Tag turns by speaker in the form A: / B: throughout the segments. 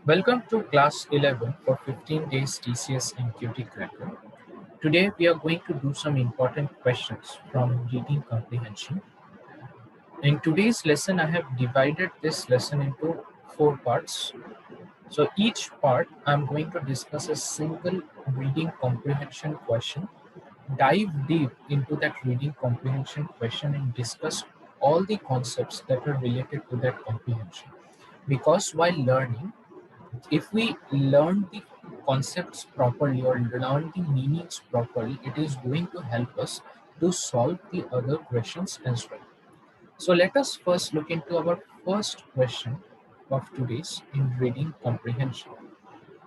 A: Welcome to class 11 for 15 days TCS and QT Cracker. Today we are going to do some important questions from reading comprehension. In today's lesson, I have divided this lesson into four parts. So each part I'm going to discuss a single reading comprehension question, dive deep into that reading comprehension question and discuss all the concepts that are related to that comprehension. Because while learning, if we learn the concepts properly or learn the meanings properly, it is going to help us to solve the other questions as well. So let us first look into our first question of today's in reading comprehension.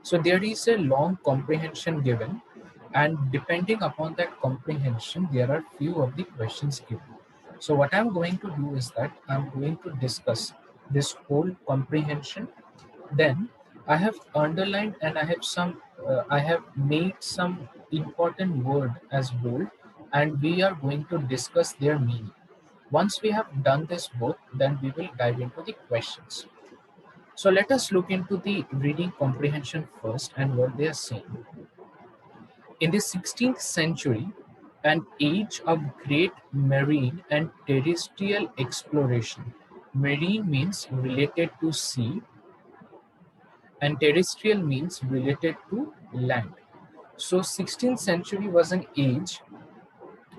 A: So there is a long comprehension given, and depending upon that comprehension, there are few of the questions given. So what I'm going to do is that I'm going to discuss this whole comprehension. Then I have underlined and I have made some important word as bold, and we are going to discuss their meaning. Once we have done this both, then we will dive into the questions. So let us look into the reading comprehension first and what they are saying. In the 16th century, an age of great marine and terrestrial exploration. Marine means related to sea, and terrestrial means related to land. So 16th century was an age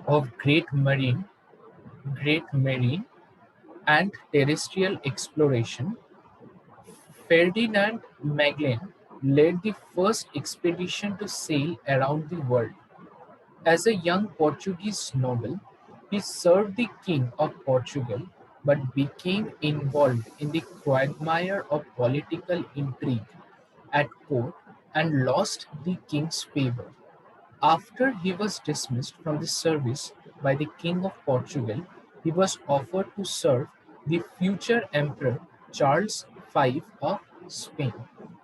A: of great marine and terrestrial exploration. Ferdinand Magellan led the first expedition to sail around the world. As a young Portuguese noble, he served the King of Portugal but became involved in the quagmire of political intrigue at court and lost the king's favor. After he was dismissed from the service by the King of Portugal, he was offered to serve the future Emperor Charles V of Spain.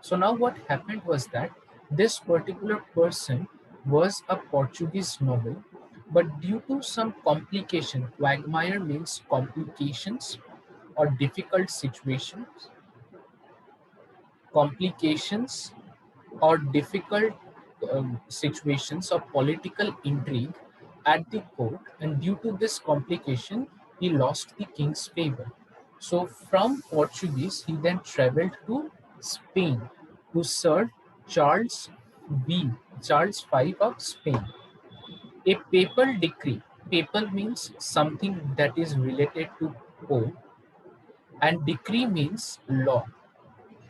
A: So, now what happened was that this particular person was a Portuguese noble, but due to some complication, quagmire means complications or difficult complications or difficult situations of political intrigue at the court, and due to this complication, he lost the king's favor. So, from Portuguese, he then traveled to Spain to serve Charles V, Charles V of Spain. A papal decree. Papal means something that is related to Pope, and decree means law,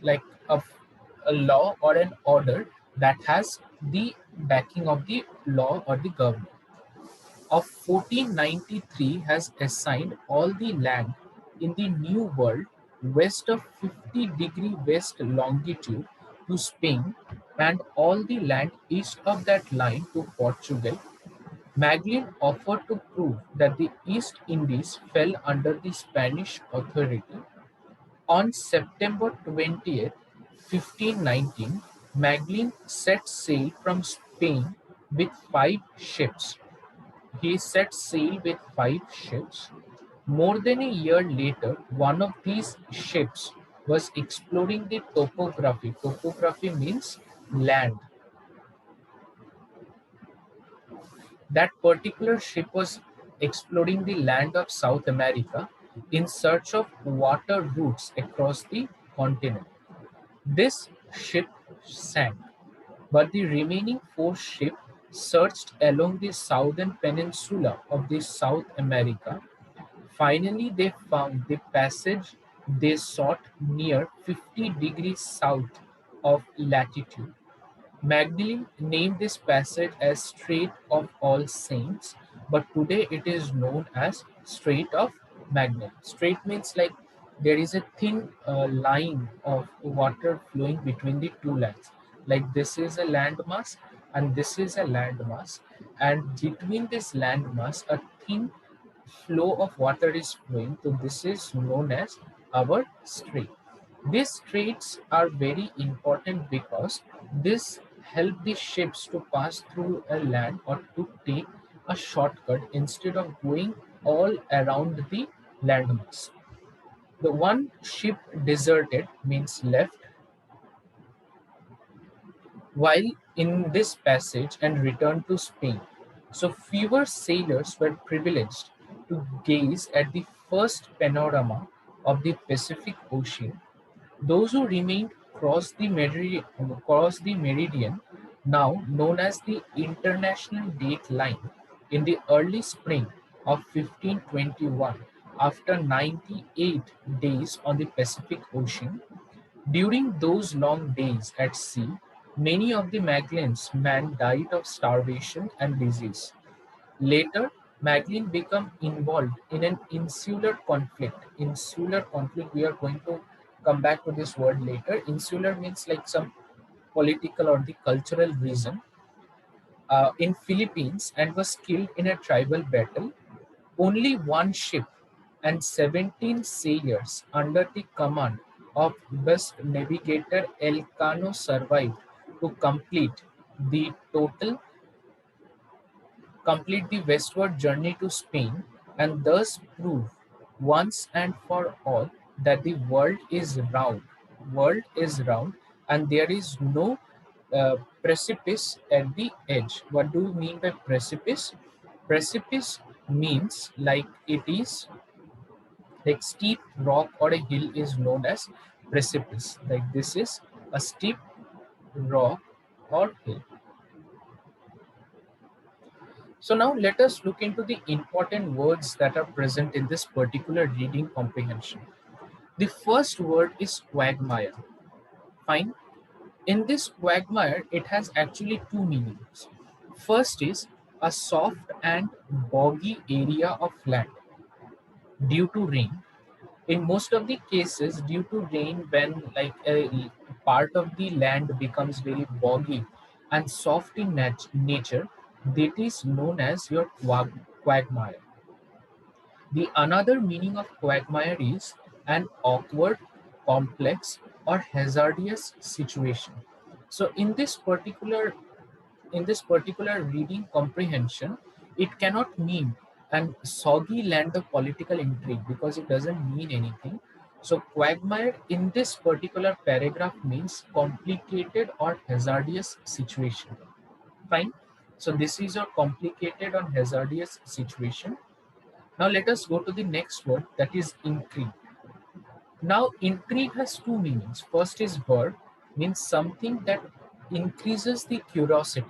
A: like a law or an order that has the backing of the law or the government. Of 1493 has assigned all the land in the New World west of 50° west longitude to Spain and all the land east of that line to Portugal. Magellan offered to prove that the East Indies fell under the Spanish authority. On September 20th, 1519, Magellan set sail from Spain with five ships. He set sail with five ships. More than a year later, one of these ships was exploring the topography. Topography means land. That particular ship was exploring the land of South America in search of water routes across the continent. This ship sank, but the remaining four ships searched along the southern peninsula of the South America. Finally, they found the passage they sought near 50 degrees south of latitude. Magdalene named this passage as Strait of All Saints, but today it is known as Strait of Magellan. Strait means like there is a thin line of water flowing between the two lands. Like this is a landmass and this is a landmass, and between this landmass, a thin flow of water is flowing. So this is known as our strait. These straits are very important because this help the ships to pass through a land or to take a shortcut instead of going all around the landmass. The one ship deserted means left, while in this passage and returned to Spain. So fewer sailors were privileged to gaze at the first panorama of the Pacific Ocean. Those who remained crossed the meridian, now known as the International Date Line, in the early spring of 1521, after 98 days on the Pacific Ocean. During those long days at sea, many of the Magellan's men died of starvation and disease. Later, Magellan became involved in an insular conflict. Insular conflict, we are going to come back to this word later. Insular means like some political or the cultural reason in Philippines and was killed in a tribal battle. Only one ship and 17 sailors under the command of best navigator Elcano survived to the total complete the westward journey to Spain and thus prove once and for all that the world is round and there is no precipice at the edge. What do you mean by precipice? Precipice means like it is like steep rock or a hill is known as precipice. Like this is a steep rock or hill. So now let us look into the important words that are present in this particular reading comprehension. The first word is quagmire. Fine. In this quagmire, it has actually two meanings. First is a soft and boggy area of land due to rain. In most of the cases, due to rain, when like a part of the land becomes very boggy and soft in nature, that is known as your quagmire. The another meaning of quagmire is an awkward, complex, or hazardous situation. So in this particular reading comprehension, it cannot mean an soggy land of political intrigue because it doesn't mean anything. So quagmire in this particular paragraph means complicated or hazardous situation. Fine. So this is a complicated or hazardous situation. Now let us go to the next word, that is intrigue. Now intrigue has two meanings. First is verb, means something that increases the curiosity.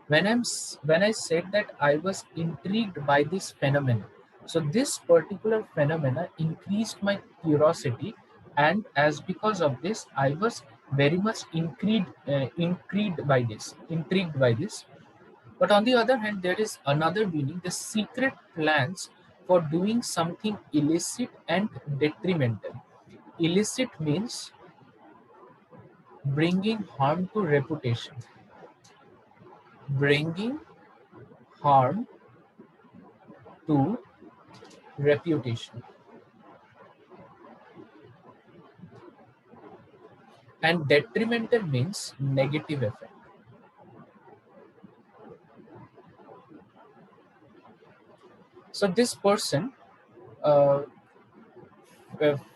A: When I said that I was intrigued by this phenomenon, so this particular phenomena increased my curiosity, and as because of this, I was very much intrigued by this. But on the other hand, there is another meaning, the secret plans for doing something illicit and detrimental. Illicit means bringing harm to reputation, bringing harm to reputation, and detrimental means negative effect. So this person, uh,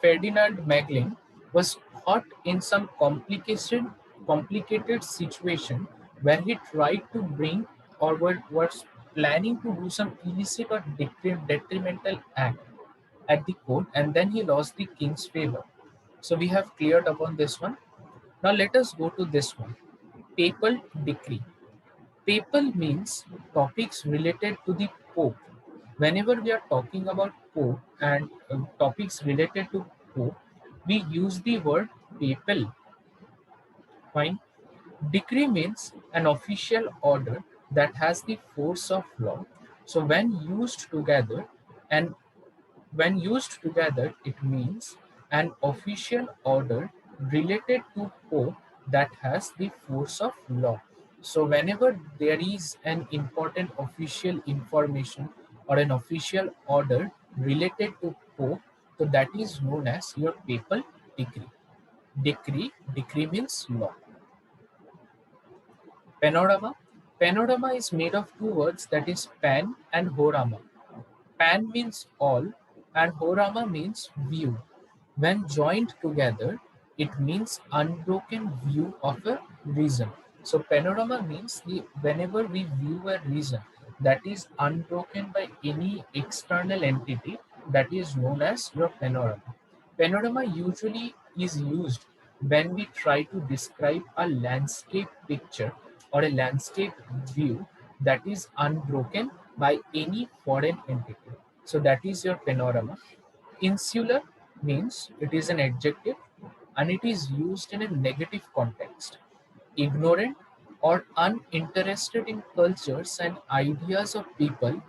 A: Ferdinand Magellan, was caught in some complicated situation where he tried to bring or was planning to do some illicit or detrimental act at the court, and then he lost the king's favor. So we have cleared upon this one. Now let us go to this one. Papal decree. Papal means topics related to the Pope. Whenever we are talking about Pope and topics related to Pope, we use the word papal. Fine. Decree means an official order that has the force of law. So and when used together, it means an official order related to Pope that has the force of law. So, whenever there is an important official information or an official order related to Pope, so that is known as your papal decree. Decree means law. Panorama. Panorama is made of two words, that is pan and horama. Pan means all and horama means view. When joined together, it means unbroken view of a region. So panorama means the whenever we view a region that is unbroken by any external entity, that is known as your panorama. Panorama usually is used when we try to describe a landscape picture or a landscape view that is unbroken by any foreign entity. So that is your panorama. Insular means it is an adjective and it is used in a negative context. Ignorant or uninterested in cultures and ideas of people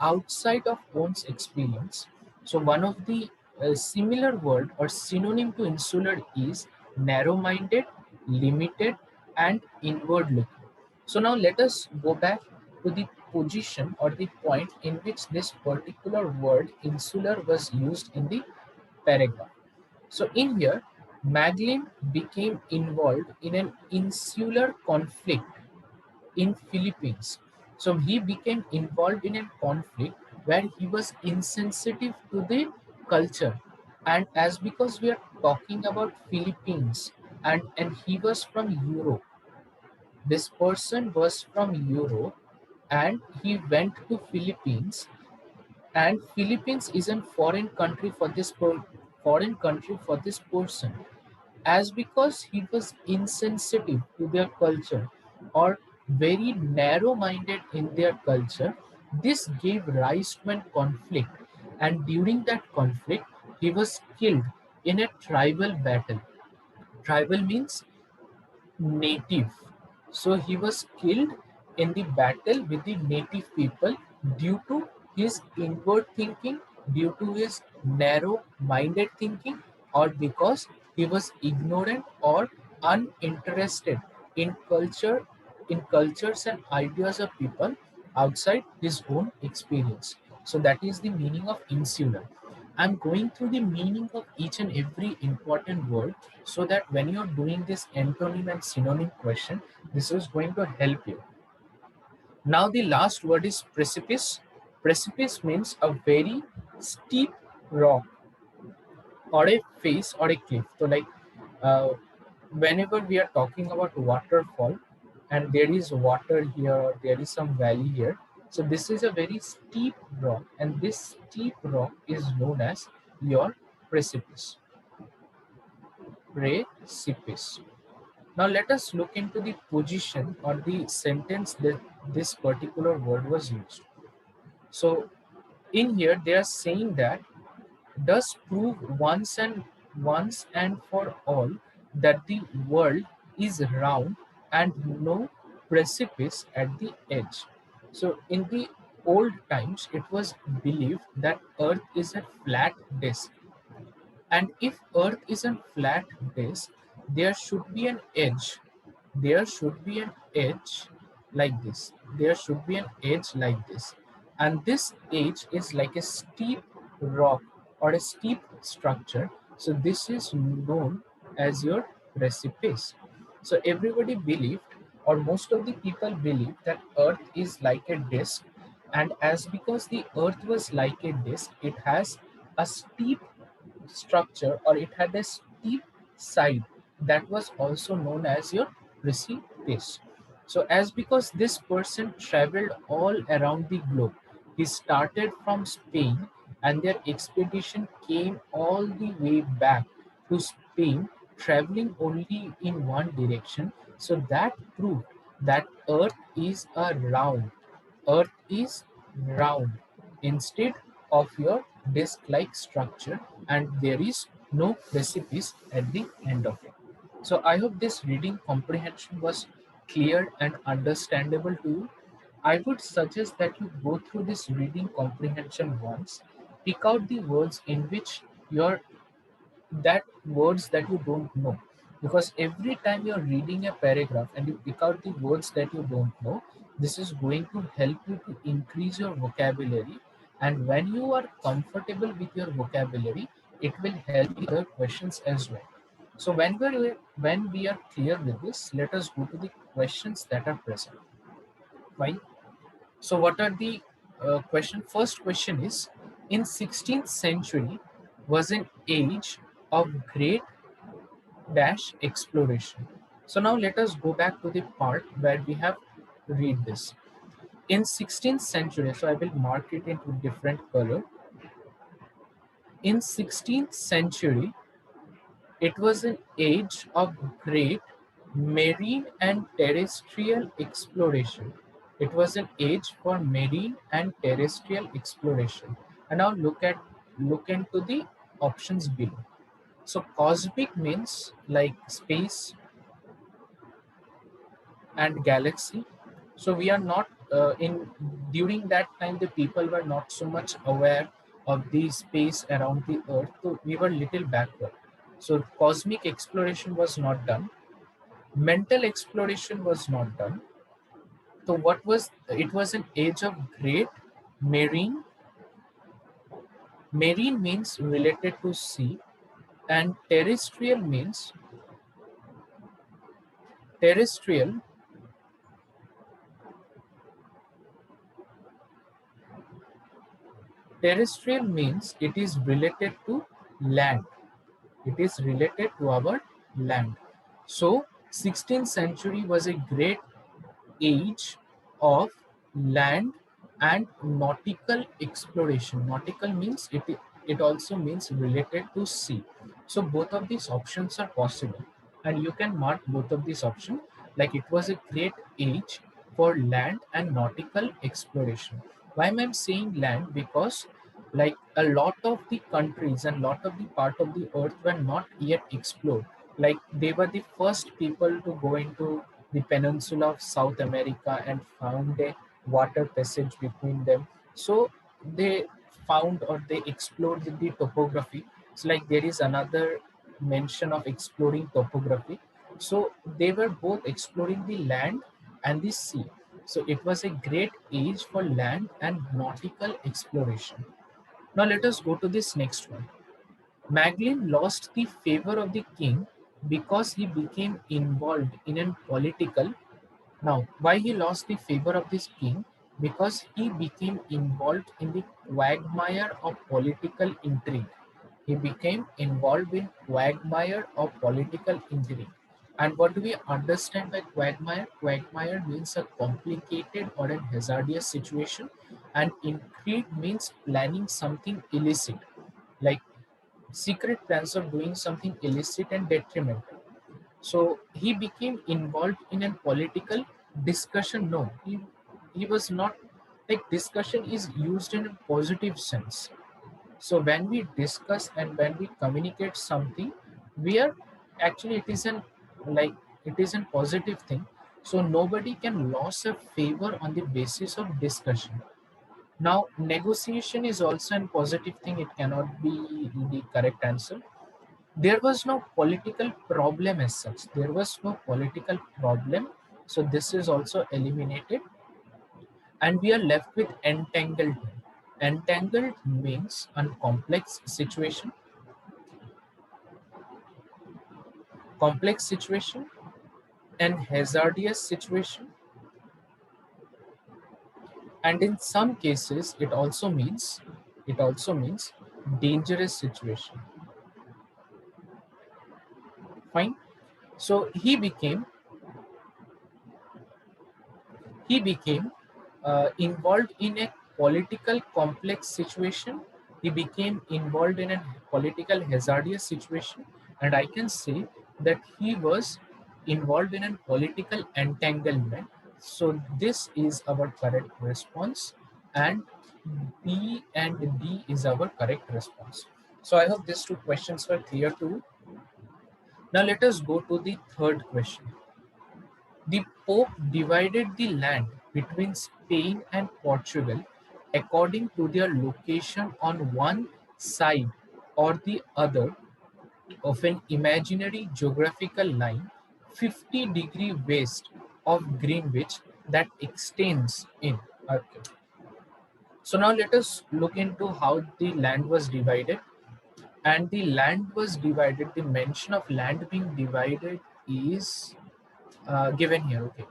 A: outside of one's experience. So, one of the similar word or synonym to insular is narrow minded, limited, and inward looking. So, now let us go back to the position or the point in which this particular word insular was used in the paragraph. So in here, Magellan became involved in an insular conflict in Philippines. So he became involved in a conflict where he was insensitive to the culture. And as because we are talking about Philippines and he was from Europe, this person was from Europe and he went to Philippines, and Philippines is a foreign country for foreign country for this person, as because he was insensitive to their culture or very narrow minded in their culture. This gave rise to a conflict, and during that conflict he was killed in a tribal battle. Tribal means native. So he was killed in the battle with the native people due to his inward thinking, due to his narrow minded thinking, or because he was ignorant or uninterested in cultures and ideas of people outside his own experience. So that is the meaning of insular. I'm going through the meaning of each and every important word so that when you're doing this antonym and synonym question, this is going to help you. Now, the last word is precipice. Precipice means a very steep rock or a face or a cliff. So, like uh, whenever we are talking about waterfall and there is water here or there is some valley here, so this is a very steep rock, and this steep rock is known as your precipice. Precipice. Now let us look into the position or the sentence that this particular word was used. So in here they are saying that does prove once and for all that the world is round and no precipice at the edge. So in the old times it was believed that earth is a flat disk, and if earth is a flat disk, there should be an edge. There should be an edge like this. There should be an edge like this. And this edge is like a steep rock or a steep structure. So this is known as your precipice. So everybody believed, or most of the people believe, that earth is like a disk, and as because the earth was like a disk, it has a steep structure or it had a steep side that was also known as your precipice. So as because this person traveled all around the globe, he started from Spain and their expedition came all the way back to Spain, traveling only in one direction. So that proved that earth is a round. Earth is round instead of your disc-like structure, and there is no precipice at the end of it. So I hope this reading comprehension was clear and understandable to you. I would suggest that you go through this reading comprehension once, pick out the words in which your that words that you don't know, because every time you're reading a paragraph and you pick out the words that you don't know, this is going to help you to increase your vocabulary, and when you are comfortable with your vocabulary, it will help you other questions as well. So when we are clear with this, let us go to the questions that are present. Fine. So what are the question? First question is, in 16th century was an age of great dash exploration. So now let us go back to the part where we have read this. In 16th century, so I will mark it into different color. In 16th century, it was an age of great marine and terrestrial exploration. It was an age for marine and terrestrial exploration. And now look into the options below. So cosmic means like space and galaxy. So we are not in during that time the people were not so much aware of the space around the earth. So we were little backward. So cosmic exploration was not done. Mental exploration was not done. So what was it was an age of great marine. Marine means related to sea, and terrestrial terrestrial means it is related to land. It is related to our land. So 16th century was a great age of land and nautical exploration. Nautical means it also means related to sea. So both of these options are possible, and you can mark both of these options like it was a great age for land and nautical exploration. Why am I saying land? Because like a lot of the countries and lot of the part of the earth were not yet explored. Like they were the first people to go into the peninsula of South America and found a water passage between them. So they found or they explored the topography. It's like there is another mention of exploring topography. So they were both exploring the land and the sea. So it was a great age for land and nautical exploration. Now let us go to this next one. Magellan lost the favor of the king because he became involved in a political. Now, why he lost the favor of this king? Because he became involved in the quagmire of political intrigue. He became involved in quagmire of political intrigue. And what do we understand by quagmire? Quagmire means a complicated or a hazardous situation, and intrigue means planning something illicit, like secret plans of doing something illicit and detrimental. So he became involved in a political discussion. No, he was not, like discussion is used in a positive sense. So when we discuss and when we communicate something, we are actually like it is a positive thing. So nobody can lose a favor on the basis of discussion. Now negotiation is also a positive thing. It cannot be the correct answer. There was no political problem as such. There was no political problem. So this is also eliminated. And we are left with entanglement. Entangled means a complex situation, and hazardous situation. And in some cases, it also means dangerous situation. Fine. So he became involved in a political complex situation. He became involved in a political hazardous situation, and I can say that he was involved in a political entanglement. So this is our correct response, and B and D is our correct response. So I hope these two questions were clear to you. Now let us go to the third question. The Pope divided the land between Spain and Portugal according to their location on one side or the other of an imaginary geographical line 50 degrees west of Greenwich that extends in. Okay. So now let us look into how the land was divided. And the land was divided, the mention of land being divided is given here. Okay.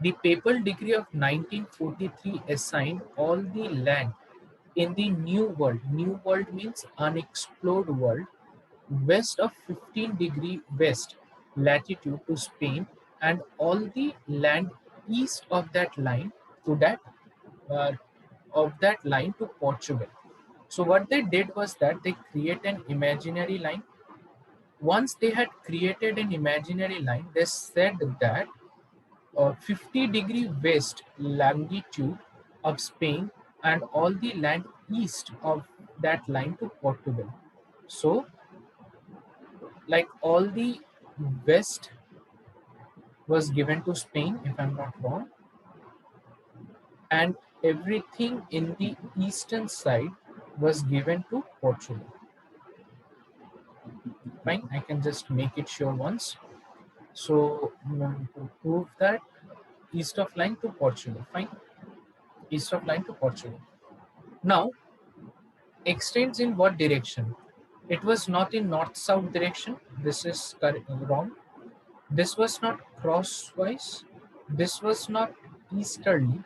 A: The papal decree of 1943 assigned all the land in the New World. New World means unexplored world, west of 15 degree west latitude to Spain and all the land east of that line to that uh, of that line to Portugal. So what they did was that they create an imaginary line. Once they had created an imaginary line, they said that 50-degree west longitude of Spain and all the land east of that line to Portugal. So, like all the west was given to Spain, if I'm not wrong, and everything in the eastern side was given to Portugal. Fine, I can just make it sure once. So, to prove that east of line to Portugal, fine, east of line to Portugal. Now, extends in what direction? It was not in north-south direction. This is wrong. This was not crosswise. This was not easterly.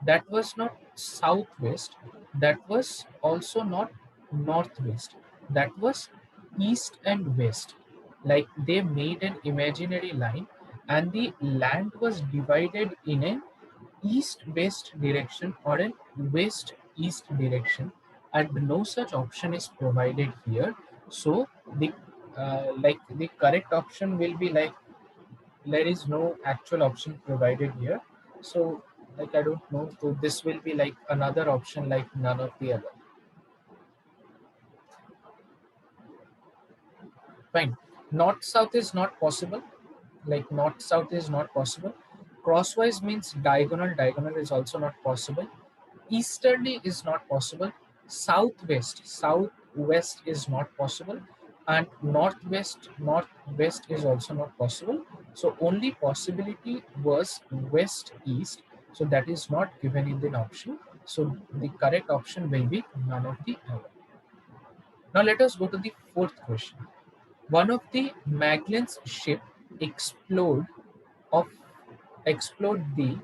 A: That was not southwest. That was also not northwest. That was east and west. Like they made an imaginary line and the land was divided in an east-west direction or an west-east direction, and no such option is provided here. So the like the correct option will be like there is no actual option provided here. So like I don't know. So this will be like another option like none of the other. Fine. North south is not possible. Like north south is not possible. Crosswise means diagonal. Diagonal is also not possible. Easterly is not possible. Southwest is not possible, and northwest is also not possible. So only possibility was west east. So that is not given in the option. So the correct option will be none of the above. Now let us go to the fourth question. One of the Magellan's ship explored of explored the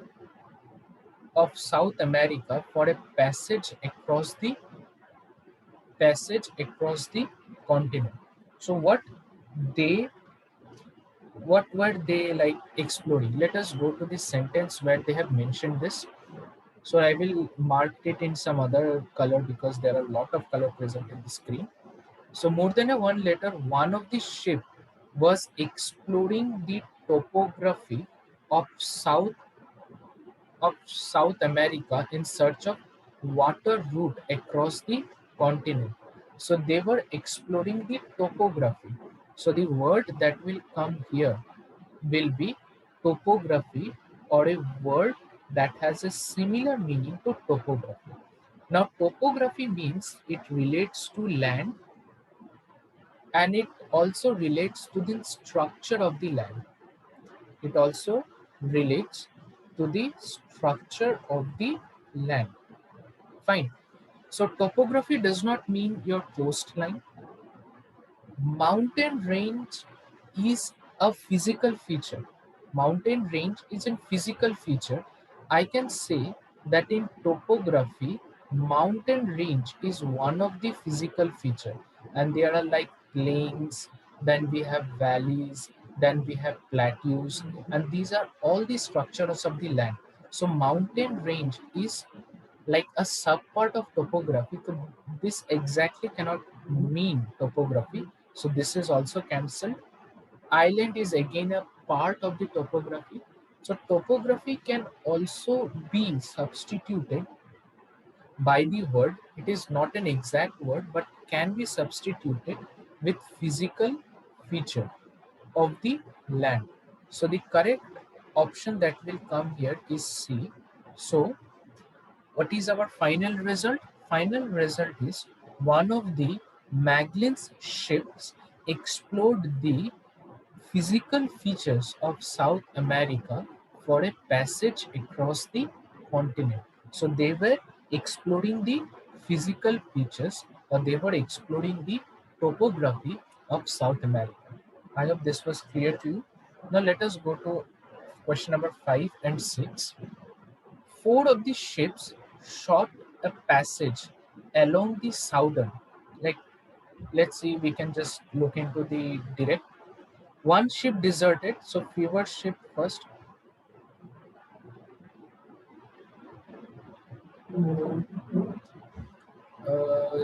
A: of South America for a passage across the continent. So they what were they like exploring? Let us go to the sentence where they have mentioned this. So I will mark it in some other color because there are a lot of color present in the screen. So more than a one later, one of the ship was exploring the topography of South America in search of water route across the continent. So they were exploring the topography. So the word that will come here will be topography, or a word that has a similar meaning to topography. Now, topography means it relates to land and it also relates to the structure of the land. It also relates to the structure of the land. Fine. So topography does not mean your coastline. Mountain range is a physical feature. Mountain range is a physical feature. I can say that in topography, mountain range is one of the physical feature, and there are like plains, then we have valleys, then we have plateaus, and these are all the structures of the land. So mountain range is like a subpart of topography. So this exactly cannot mean topography. So this is also cancelled. Island is again a part of the topography. So topography can also be substituted by the word. It is not an exact word, but can be substituted with physical feature of the land. So the correct option that will come here is C. So what is our final result? Final result is one of the Magellan's ships explored the physical features of South America for a passage across the continent. So they were exploring the physical features, or they were exploring the topography of South America. I hope this was clear to you. Now let us go to question number 5 and 6. Four of the ships shot a passage along the southern. Like, let's see, we can just look into the direct. One ship deserted, so fewer ship first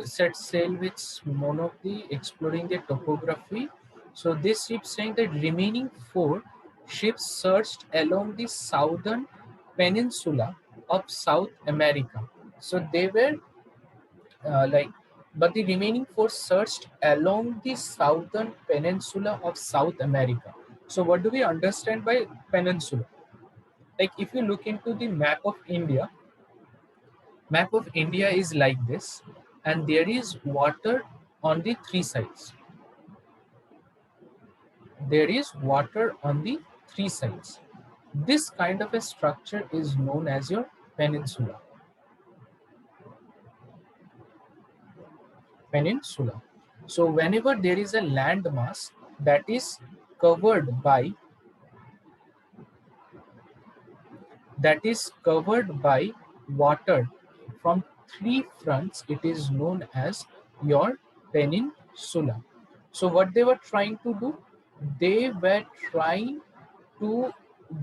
A: set sail with Monopy, exploring the topography. So this ship saying that remaining four ships searched along the southern peninsula of South America. So they were like, but the remaining four searched along the southern peninsula of South America. So what do we understand by peninsula? Like if you look into the map of India is like this, and there is water on the three sides. There is water on the three sides. This kind of a structure is known as your peninsula. Peninsula. So whenever there is a landmass that is covered by water from three fronts, it is known as your peninsula. So what they were trying to do, they were trying to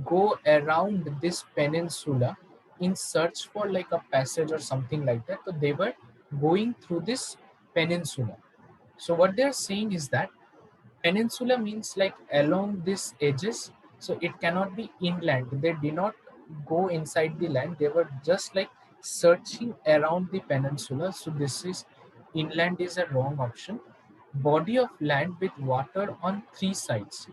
A: go around this peninsula in search for like a passage or something like that. So they were going through this peninsula. So what they're saying is that peninsula means like along these edges, so it cannot be inland. They did not go inside the land, they were just like searching around the peninsula. So this is inland is a wrong option. Body of land with water on three sides,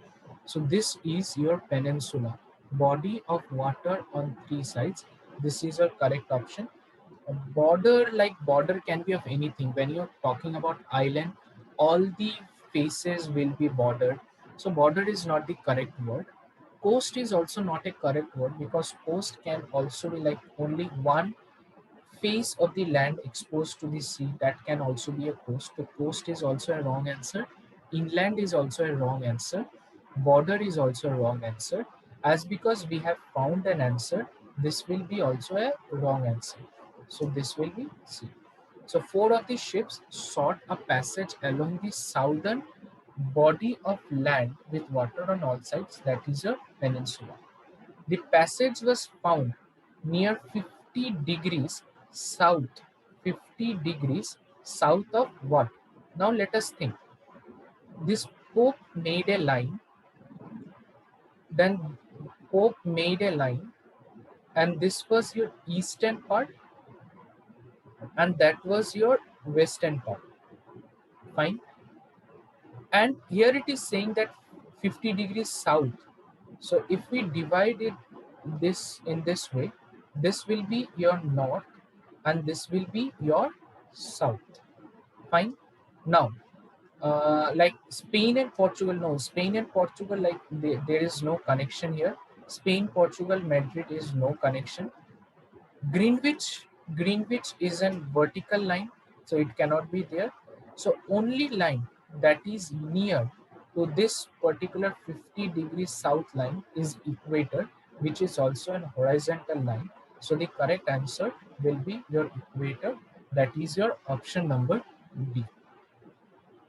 A: so this is your peninsula. Body of water on three sides, this is your correct option. A border, like border can be of anything. When you're talking about island, all the faces will be bordered. So border is not the correct word. Coast is also not a correct word, because coast can also be like only one face of the land exposed to the sea. That can also be a coast. The coast is also a wrong answer. Inland is also a wrong answer. Border is also a wrong answer. As because we have found an answer, this will be also a wrong answer. So this will be C. So four of the ships sought a passage along the southern body of land with water on all sides, that is a peninsula. The passage was found near 50 degrees south. 50 degrees south of what? Now let us think. This Pope made a line, then Pope made a line, and this was your eastern part, and that was your western part. Fine. And here it is saying that 50 degrees south. So if we divide it this in this way, this will be your north and this will be your south. Fine. Now, like Spain and Portugal, no, Spain and Portugal, like there is no connection here. Spain, Portugal, Madrid is no connection. Greenwich is a vertical line, so it cannot be there. So only line that is near to this particular 50 degrees south line is equator, which is also an horizontal line. So the correct answer will be your equator. That is your option number B.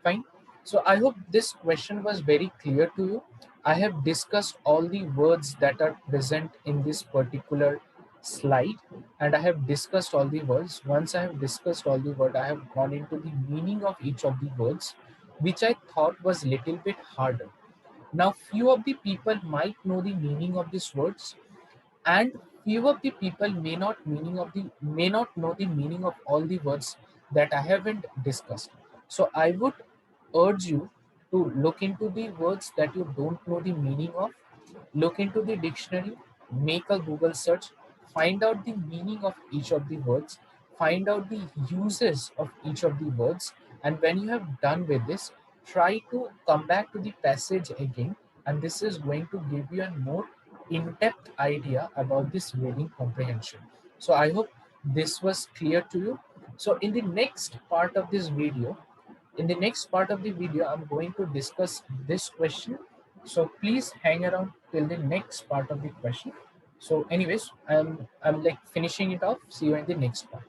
A: Fine. So I hope this question was very clear to you. I have discussed all the words that are present in this particular slide, and I have discussed all the words. Once I have discussed all the word, I have gone into the meaning of each of the words, which I thought was little bit harder. Now, few of the people might know the meaning of these words, and few of the people may not know the meaning of all the words that I haven't discussed. So I would urge you to look into the words that you don't know the meaning of, look into the dictionary, make a Google search, find out the meaning of each of the words, find out the uses of each of the words, and when you have done with this, try to come back to the passage again, and this is going to give you a more in-depth idea about this reading comprehension. So I hope this was clear to you. So in the next part of the video, I'm going to discuss this question. So please hang around till the next part of the question. So anyways, I'm like finishing it off. See you in the next part.